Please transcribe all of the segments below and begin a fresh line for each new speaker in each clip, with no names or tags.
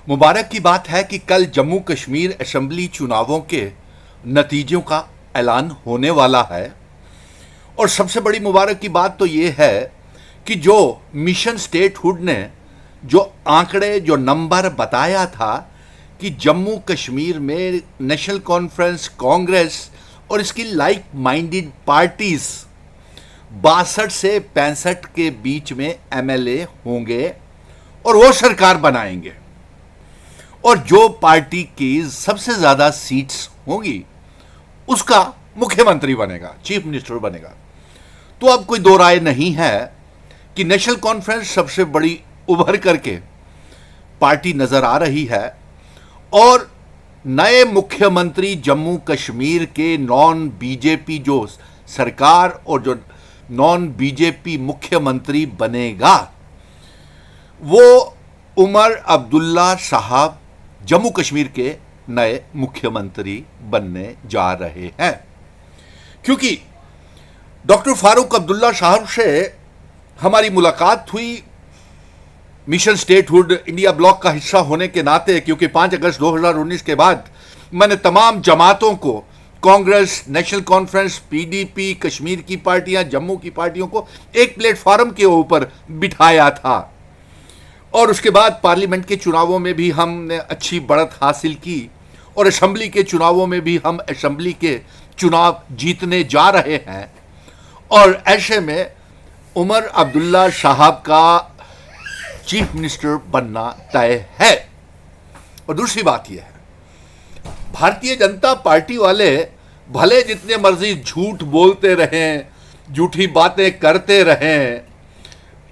मुबारक की बात है कि कल जम्मू कश्मीर असेंबली चुनावों के नतीजों का ऐलान होने वाला है। और सबसे बड़ी मुबारक की बात तो ये है कि जो मिशन स्टेटहुड ने जो आंकड़े जो नंबर बताया था कि जम्मू कश्मीर में नेशनल कॉन्फ्रेंस, कांग्रेस और इसकी लाइक माइंडेड पार्टीज 62 से 65 के बीच में एमएलए होंगे और वो सरकार बनाएंगे, और जो पार्टी की सबसे ज्यादा सीट्स होंगी उसका मुख्यमंत्री बनेगा, चीफ मिनिस्टर बनेगा। तो अब कोई दो राय नहीं है कि नेशनल कॉन्फ्रेंस सबसे बड़ी उभर करके पार्टी नजर आ रही है, और नए मुख्यमंत्री जम्मू कश्मीर के नॉन बीजेपी जो सरकार और जो नॉन बीजेपी मुख्यमंत्री बनेगा वो उमर अब्दुल्ला साहब जम्मू कश्मीर के नए मुख्यमंत्री बनने जा रहे हैं। क्योंकि डॉक्टर फारूक अब्दुल्ला साहब से हमारी मुलाकात हुई मिशन स्टेटहुड इंडिया ब्लॉक का हिस्सा होने के नाते, क्योंकि 5 अगस्त 2019 के बाद मैंने तमाम जमातों को, Congress, national conference, PDP, Kashmir की पार्टियां, जम्मू की पार्टियों को एक प्लेटफॉर्म के ऊपर बिठाया था। और उसके बाद पार्लियामेंट के चुनावों में भी हमने अच्छी बढ़त हासिल की, और असेंबली के चुनावों में भी हम असेंबली के चुनाव जीतने जा रहे हैं। और ऐसे में उमर अब्दुल्ला साहब का चीफ मिनिस्टर बनना तय है। और दूसरी बात यह है, भारतीय जनता पार्टी वाले भले जितने मर्जी झूठ बोलते रहें, झूठी बातें करते रहें,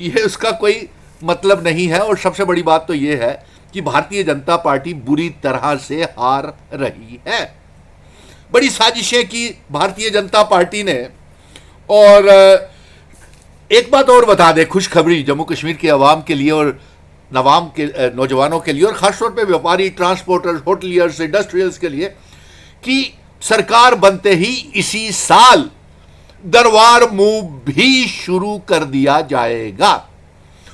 यह उसका कोई मतलब नहीं है। और सबसे बड़ी बात तो यह है कि भारतीय जनता पार्टी बुरी तरह से हार रही है। बड़ी साजिशें की भारतीय जनता पार्टी ने। और एक बात और बता दें, खुशखबरी जम्मू कश्मीर के अवाम के लिए और नवाम के नौजवानों के लिए, और खासतौर पे व्यापारी, ट्रांसपोर्टर्स, होटलियर्स, इंडस्ट्रियल्स के लिए, कि सरकार बनते ही इसी साल दरबार मूव भी शुरू कर दिया जाएगा।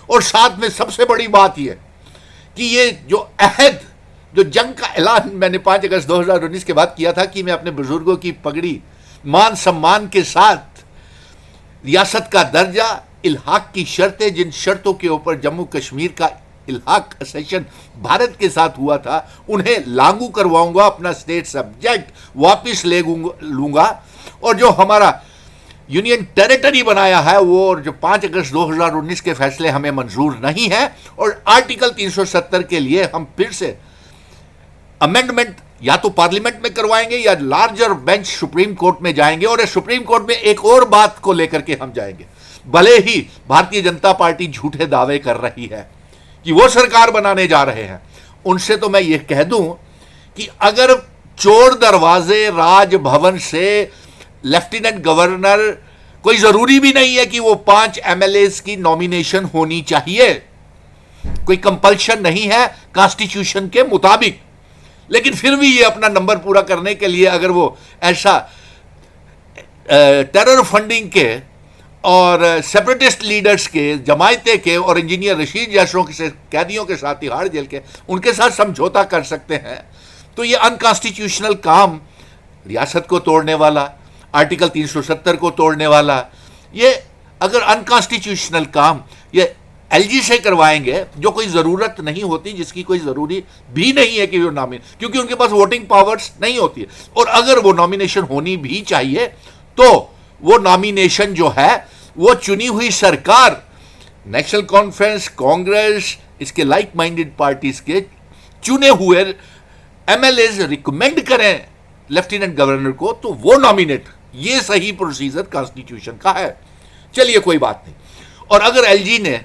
और साथ में सबसे बड़ी बात यह कि ये जो अहद, जो जंग का ऐलान मैंने 5 अगस्त 2019 के बाद किया था कि मैं अपने बुजुर्गों की पगड़ी मान सम्मान के साथ, रियासत का दर्जा, इल्हाक की शर्तें, जिन शर्तों के ऊपर जम्मू कश्मीर का इल्हाक सेशन भारत के साथ हुआ था, उन्हें लागू करवाऊंगा, अपना स्टेट सब्जेक्ट वापस ले लूंगा। और जो हमारा यूनियन टेरिटरी बनाया है वो, और जो 5 अगस्त 2019 के फैसले हमें मंजूर नहीं है, और आर्टिकल 370 के लिए हम फिर से अमेंडमेंट या तो पार्लियामेंट में करवाएंगे या लार्जर बेंच सुप्रीम कोर्ट में जाएंगे। और सुप्रीम कोर्ट में एक और बात को लेकर के हम जाएंगे। भले ही भारतीय जनता पार्टी झूठे दावे कर रही है कि वो सरकार बनाने जा रहे हैं, उनसे तो मैं ये कह दूं कि अगर चोर दरवाजे राजभवन से लेफ्टिनेंट गवर्नर, कोई जरूरी भी नहीं है कि वो 5 एमएलएस की नॉमिनेशन होनी चाहिए, कोई कंपल्शन नहीं है कॉन्स्टिट्यूशन के मुताबिक, लेकिन फिर भी ये अपना नंबर पूरा करने के लिए अगर वो ऐसा टेरर फंडिंग के और सेपरेटिस्ट लीडर्स के, जमायते के और इंजीनियर रशीद जैसों के कैदियों के साथ, तिहाड़ जेल के, उनके साथ समझौता कर सकते हैं, तो ये अनकॉन्स्टिट्यूशनल काम, रियासत को तोड़ने वाला, आर्टिकल 370 को तोड़ने वाला, ये अगर अनकॉन्स्टिट्यूशनल काम ये एलजी से करवाएंगे, जो कोई ज़रूरत नहीं होती, जिसकी कोई ज़रूरी भी नहीं है कि वो क्योंकि उनके पास वोटिंग पावर्स नहीं होती है। और अगर वो नॉमिनेशन होनी भी चाहिए तो वो नॉमिनेशन जो है वो चुनी हुई सरकार, नेशनल कॉन्फ्रेंस, कांग्रेस, इसके लाइक माइंडेड पार्टीज के चुने हुए एमएलएज रिकमेंड करें लेफ्टिनेंट गवर्नर को, तो वो नॉमिनेट, ये सही प्रोसीजर कॉन्स्टिट्यूशन का है। चलिए कोई बात नहीं। और अगर एलजी ने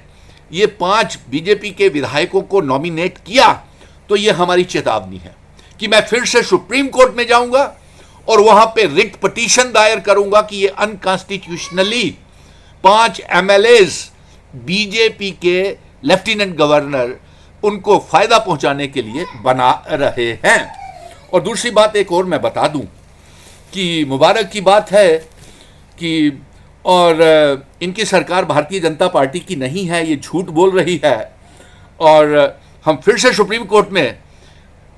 ये 5 बीजेपी के विधायकों को नॉमिनेट किया तो ये हमारी चेतावनी है कि मैं फिर से सुप्रीम कोर्ट में जाऊंगा और वहां पे रिट पिटीशन दायर करूंगा कि ये अनकॉन्स्टिट्यूशनली 5 एमएलएज बीजेपी के लेफ्टिनेंट गवर्नर उनको फायदा पहुंचाने के लिए बना रहे हैं। और दूसरी बात एक और मैं बता दूं कि मुबारक की बात है कि और इनकी सरकार भारतीय जनता पार्टी की नहीं है, ये झूठ बोल रही है। और हम फिर से सुप्रीम कोर्ट में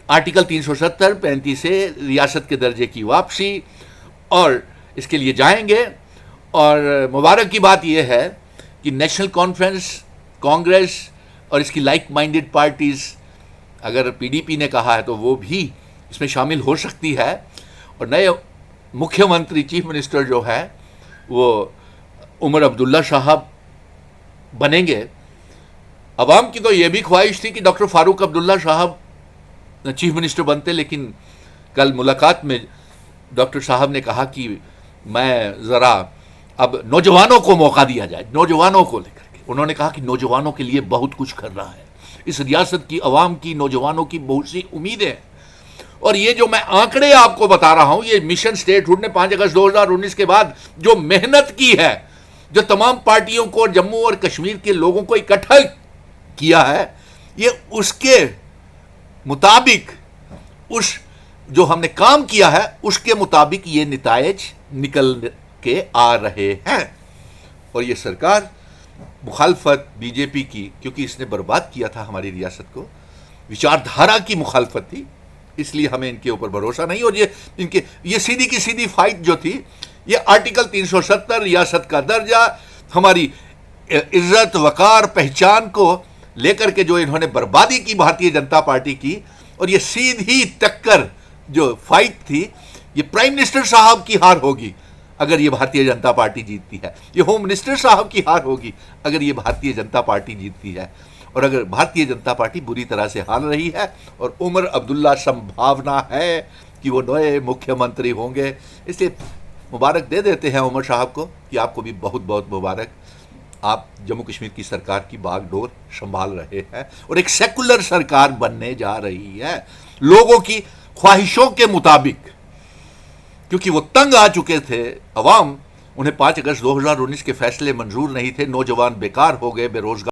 आर्टिकल 370 35 से रियासत के दर्जे की वापसी और इसके लिए जाएंगे। और मुबारक की बात यह है कि नेशनल कॉन्फ्रेंस, कांग्रेस और इसकी लाइक माइंडेड पार्टीज, अगर पीडीपी ने कहा है तो वो भी इसमें शामिल हो सकती है। और नए मुख्यमंत्री, चीफ मिनिस्टर जो है वो उमर अब्दुल्ला साहब बनेंगे। अवाम की तो ये भी ख्वाहिश थी कि डॉक्टर फारूक अब्दुल्ला साहब चीफ मिनिस्टर बनते, लेकिन कल मुलाकात में डॉक्टर साहब ने कहा कि मैं ज़रा अब नौजवानों को मौका दिया जाए, नौजवानों को लेकर के। उन्होंने कहा कि नौजवानों के लिए बहुत कुछ कर रहा है, इस रियासत की अवाम की, नौजवानों की बहुत सी उम्मीदें हैं। और ये जो मैं आंकड़े आपको बता रहा हूं, ये मिशन स्टेटहुड ने 5 अगस्त 2019 के बाद जो मेहनत की है, जो तमाम पार्टियों को, जम्मू और कश्मीर के लोगों को इकट्ठा किया है, ये उसके मुताबिक, उस जो हमने काम किया है उसके मुताबिक ये नितायज निकल के आ रहे हैं। और ये सरकार मुखालफत बीजेपी की, क्योंकि इसने बर्बाद किया था हमारी रियासत को, विचारधारा की मुखालफत थी, इसलिए हमें इनके ऊपर भरोसा नहीं। और ये सीधी की सीधी फाइट जो थी, ये आर्टिकल 370, रियासत का दर्जा, हमारी इज्जत, वकार, पहचान को लेकर के जो इन्होंने बर्बादी की भारतीय जनता पार्टी की, और ये सीधी टक्कर जो फाइट थी, ये प्राइम मिनिस्टर साहब की हार होगी अगर ये भारतीय जनता पार्टी जीतती है, ये होम मिनिस्टर साहब की हार होगी अगर ये भारतीय जनता पार्टी जीतती है। और अगर भारतीय जनता पार्टी बुरी तरह से हार रही है और उमर अब्दुल्ला संभावना है कि वो नए मुख्यमंत्री होंगे, इसलिए मुबारक दे देते हैं उमर साहब को कि आपको भी बहुत बहुत मुबारक। आप जम्मू कश्मीर की सरकार की बागडोर संभाल रहे हैं और एक सेकुलर सरकार बनने जा रही है, लोगों की ख्वाहिशों के मुताबिक, क्योंकि वो तंग आ चुके थे अवाम। उन्हें 5 अगस्त 2019 के फैसले मंजूर नहीं थे, नौजवान बेकार हो गए, बेरोजगार